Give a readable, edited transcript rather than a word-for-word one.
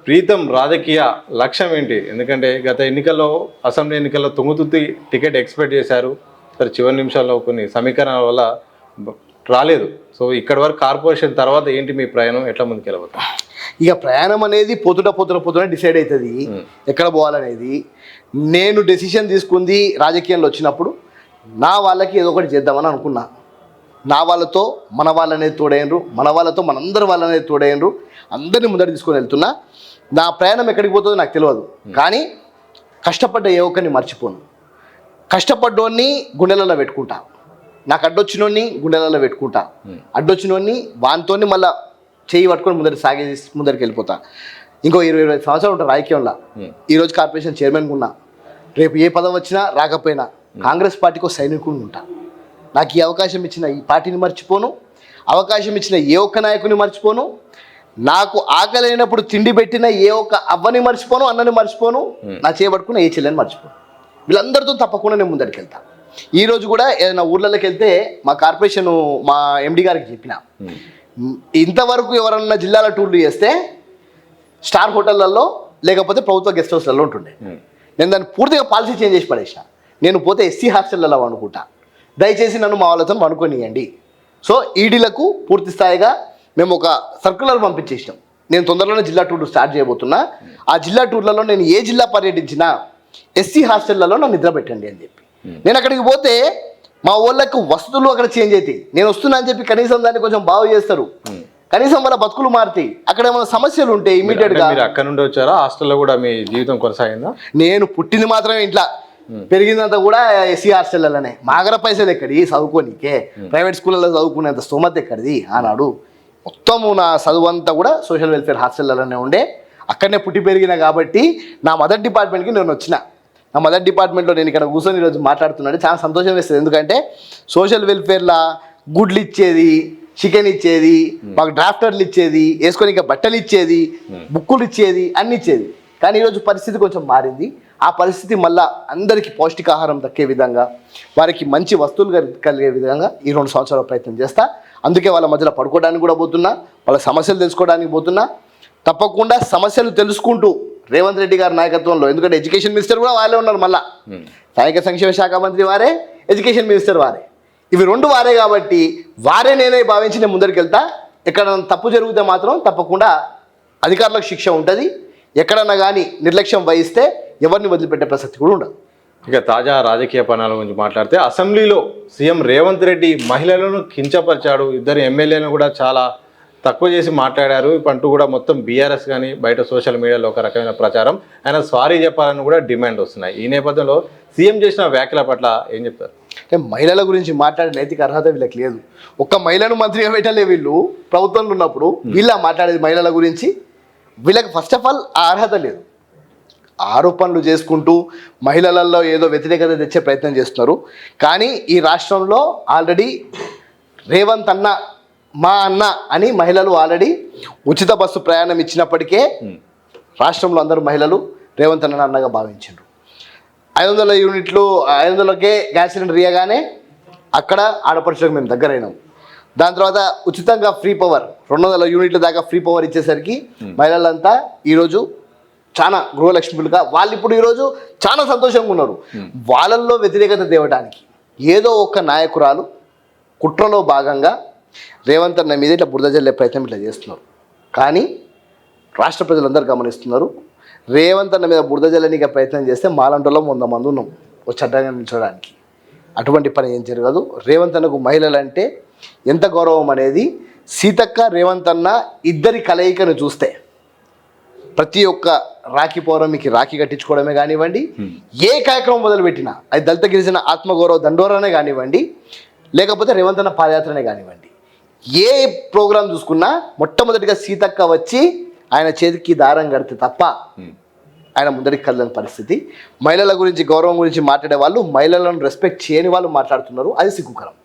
ప్రీతం రాజకీయ లక్ష్యం ఏంటి? ఎందుకంటే గత ఎన్నికల్లో అసెంబ్లీ ఎన్నికల్లో తుంగుతుర్తి టికెట్ ఎక్స్పెక్ట్ చేశారు. సరే చివరి నిమిషాల్లో కొన్ని సమీకరణాల వల్ల రాలేదు. సో ఇక్కడ వరకు కార్పొరేషన్ తర్వాత ఏంటి మీ ప్రయాణం, ఎట్లా ముందుకెళ్ళబోతుంది? ఇక ప్రయాణం అనేది పొద్దున డిసైడ్ అవుతుంది ఎక్కడ పోవాలనేది. నేను డెసిషన్ తీసుకుంది రాజకీయంలో వచ్చినప్పుడు నా వాళ్ళకి ఏదో ఒకటి చేద్దామని అనుకున్నా. నా వాళ్ళతో మన వాళ్ళనేది తోడైనరు, మన వాళ్ళతో మనందరి వాళ్ళనేది తోడైనరు, అందరినీ ముందర తీసుకొని వెళ్తున్నా. నా ప్రయాణం ఎక్కడికి పోతుందో నాకు తెలియదు, కానీ కష్టపడ్డ ఏ ఒక్కరిని మర్చిపోను. కష్టపడ్డోన్ని గుండెలలో పెట్టుకుంటా, నాకు అడ్డొచ్చినోడిని గుండెలలో పెట్టుకుంటా, అడ్డొచ్చినోడిని వానితోని మళ్ళీ చేయి పట్టుకొని ముందరికి వెళ్ళిపోతా. ఇంకో 20-25 సంవత్సరాలు ఉంటారు రాజకీయంలో. ఈరోజు కార్పొరేషన్ చైర్మన్గా ఉన్నా, రేపు ఏ పదవి వచ్చినా రాకపోయినా కాంగ్రెస్ పార్టీకి సైనికుని ఉంటా. నాకు ఈ అవకాశం ఇచ్చిన ఈ పార్టీని మర్చిపోను, అవకాశం ఇచ్చిన ఏ ఒక్క నాయకుని మర్చిపోను, నాకు ఆకలి అయినప్పుడు తిండి పెట్టిన ఏ ఒక్క అవ్వని మర్చిపోను, అన్నని మర్చిపోను, నా చేయబట్టుకున్న ఏ చెల్లెని మర్చిపోను. వీళ్ళందరితో తప్పకుండా నేను ముందరికి వెళ్తా. ఈరోజు కూడా ఏదైనా ఊర్లలోకి వెళ్తే మా కార్పొరేషన్ మా ఎండి గారికి చెప్పిన, ఇంతవరకు ఎవరన్నా జిల్లాల టూర్లు చేస్తే స్టార్ హోటళ్లలో లేకపోతే ప్రభుత్వ గెస్ట్ హౌస్లలో ఉంటుండే. నేను దాన్ని పూర్తిగా పాలసీ చేంజ్ చేసి పడేసిన. నేను పోతే ఎస్సీ హాస్టళ్లలో అనుకుంటా, దయచేసి నన్ను మా వాళ్ళతో అనుకోనియండి. సో ఈడీలకు పూర్తి స్థాయిగా మేము ఒక సర్కులర్ పంపించేసినాం. నేను తొందరలోనే జిల్లా టూర్లు స్టార్ట్ చేయబోతున్నా. ఆ జిల్లా టూర్లలో నేను ఏ జిల్లా పర్యటించినా ఎస్సీ హాస్టళ్లలో నన్ను నిద్ర పెట్టండి అని చెప్పి. నేను అక్కడికి పోతే మా వాళ్ళకు వసతులు అక్కడ చేంజ్ అవుతాయి. నేను వస్తున్నా అని చెప్పి కనీసం దాన్ని కొంచెం బాగు చేస్తారు, కనీసం వాళ్ళ బతుకులు మారుతాయి. అక్కడ ఏమైనా సమస్యలు ఉంటాయి ఇమీడియట్ గా. అక్కడ నుండి వచ్చారా? హాస్టల్లో కూడా మీ జీవితం కొనసాగిందా? నేను పుట్టింది మాత్రమే ఇంట్లో, పెరిగిందంతా కూడా ఎస్సీ హాస్టల్లనే. మాగర పైసలు ఎక్కడి చదువుకోనికే, ప్రైవేట్ స్కూళ్ళలో చదువుకునేంత స్తోమత ఎక్కడిది ఆనాడు. మొత్తము నా చదువు అంతా కూడా సోషల్ వెల్ఫేర్ హాస్టల్లలోనే ఉండే. అక్కడనే పుట్టి పెరిగిన కాబట్టి నా మదర్ డిపార్ట్మెంట్కి నేను వచ్చిన. నా మదర్ డిపార్ట్మెంట్లో నేను ఇక్కడ కూర్చొని ఈరోజు మాట్లాడుతున్నాను, చాలా సంతోషం వేస్తుంది. ఎందుకంటే సోషల్ వెల్ఫేర్లో గుడ్లు ఇచ్చేది, చికెన్ ఇచ్చేది, మాకు డ్రాఫ్టర్లు ఇచ్చేది, వేసుకొని ఇంకా బట్టలు ఇచ్చేది, బుక్కులు ఇచ్చేది, అన్ని ఇచ్చేది. కానీ ఈరోజు పరిస్థితి కొంచెం మారింది. ఆ పరిస్థితి మళ్ళీ అందరికీ పౌష్టికాహారం దక్కే విధంగా, వారికి మంచి వస్తువులు కలిగే విధంగా ఈ 2 సంవత్సరాల ప్రయత్నం చేస్తా. అందుకే వాళ్ళ మధ్యలో పడుకోవడానికి కూడా పోతున్నా, వాళ్ళ సమస్యలు తెలుసుకోవడానికి పోతున్నా. తప్పకుండా సమస్యలు తెలుసుకుంటూ రేవంత్ రెడ్డి గారి నాయకత్వంలో, ఎందుకంటే ఎడ్యుకేషన్ మినిస్టర్ కూడా వాళ్ళే ఉన్నారు, మళ్ళీ సాంఘిక సంక్షేమ శాఖ మంత్రి వారే, ఎడ్యుకేషన్ మినిస్టర్ వారే, ఇవి 2 వారే కాబట్టి వారే నేనే భావించి నేను ముందరికి వెళ్తా. ఎక్కడ తప్పు జరిగితే మాత్రం తప్పకుండా అధికారులకు శిక్ష ఉంటుంది. ఎక్కడన్నా కానీ నిర్లక్ష్యం వహిస్తే ఎవరిని వదిలిపెట్టే ప్రసక్తి కూడా ఉండదు. ఇక తాజా రాజకీయ పరిణామాల గురించి మాట్లాడితే, అసెంబ్లీలో సీఎం రేవంత్ రెడ్డి మహిళలను కించపరిచాడు, 2 ఎమ్మెల్యేలను కూడా చాలా తక్కువ చేసి మాట్లాడారు అంటూ కూడా మొత్తం బీఆర్ఎస్ కానీ బయట సోషల్ మీడియాలో ఒక రకమైన ప్రచారం, ఆయన సారీ చెప్పాలని కూడా డిమాండ్ వస్తున్నాయి. ఈ నేపథ్యంలో సీఎం చేసిన వ్యాఖ్యల పట్ల ఏం చెప్తారు? అంటే మహిళల గురించి మాట్లాడే నైతిక అర్హత వీళ్ళకి లేదు. ఒక్క మహిళను మంత్రిగా పెట్టలే వీళ్ళు ప్రభుత్వంలో ఉన్నప్పుడు. వీళ్ళ మాట్లాడేది మహిళల గురించి? వీళ్ళకి ఫస్ట్ ఆఫ్ ఆల్ ఆ అర్హత లేదు. ఆరోపణలు చేసుకుంటూ మహిళలలో ఏదో వ్యతిరేకత తెచ్చే ప్రయత్నం చేస్తున్నారు. కానీ ఈ రాష్ట్రంలో ఆల్రెడీ రేవంత్ అన్న, మా అన్న అని మహిళలు ఆల్రెడీ ఉచిత బస్సు ప్రయాణం ఇచ్చినప్పటికే రాష్ట్రంలో అందరూ మహిళలు రేవంత్ అన్న అన్నగా భావించారు. 500 యూనిట్లు 500కే గ్యాస్ సిలిండర్ ఇవ్వగానే అక్కడ ఆడపడుచులకు మేము దగ్గరైనాం. దాని తర్వాత ఉచితంగా ఫ్రీ పవర్ 200 యూనిట్ల దాకా ఫ్రీ పవర్ ఇచ్చేసరికి మహిళలంతా ఈరోజు చాలా గృహలక్ష్మిలుగా వాళ్ళు ఇప్పుడు ఈరోజు చాలా సంతోషంగా ఉన్నారు. వాళ్ళల్లో వ్యతిరేకత తేవడానికి ఏదో ఒక నాయకురాలు కుట్రలో భాగంగా రేవంత్ అన్న మీద ఇట్లా బురద జల్లే ప్రయత్నం ఇట్లా చేస్తున్నారు. కానీ రాష్ట్ర ప్రజలందరూ గమనిస్తున్నారు. రేవంత్ అన్న మీద బురద జల్లనిగా ప్రయత్నం చేస్తే మాలంటలో 100 మంది ఉన్నాం వచ్చి అడ్డంగా నిల్చోడానికి. అటువంటి పని ఏం జరగదు. రేవంత్ అన్నకు మహిళలు అంటే ఎంత గౌరవం అనేది సీతక్క రేవంత్ అన్న ఇద్దరి కలయికను చూస్తే, ప్రతి ఒక్క రాఖీ పౌర్ణమికి రాఖీ కట్టించుకోవడమే కానివ్వండి, ఏ కార్యక్రమం మొదలుపెట్టినా అది దళిత గిరిజన ఆత్మగౌరవ దండోరానే కానివ్వండి, లేకపోతే రేవంత్ అన్న పాదయాత్రనే కానివ్వండి, ఏ ప్రోగ్రాం చూసుకున్నా మొట్టమొదటిగా సీతక్క వచ్చి ఆయన చేతికి దారం కడితే తప్ప ఆయన ముందరికి కదలని పరిస్థితి. మహిళల గురించి గౌరవం గురించి మాట్లాడే వాళ్ళు మహిళలను రెస్పెక్ట్ చేయని వాళ్ళు మాట్లాడుతున్నారు. అది సిగ్గుకరం.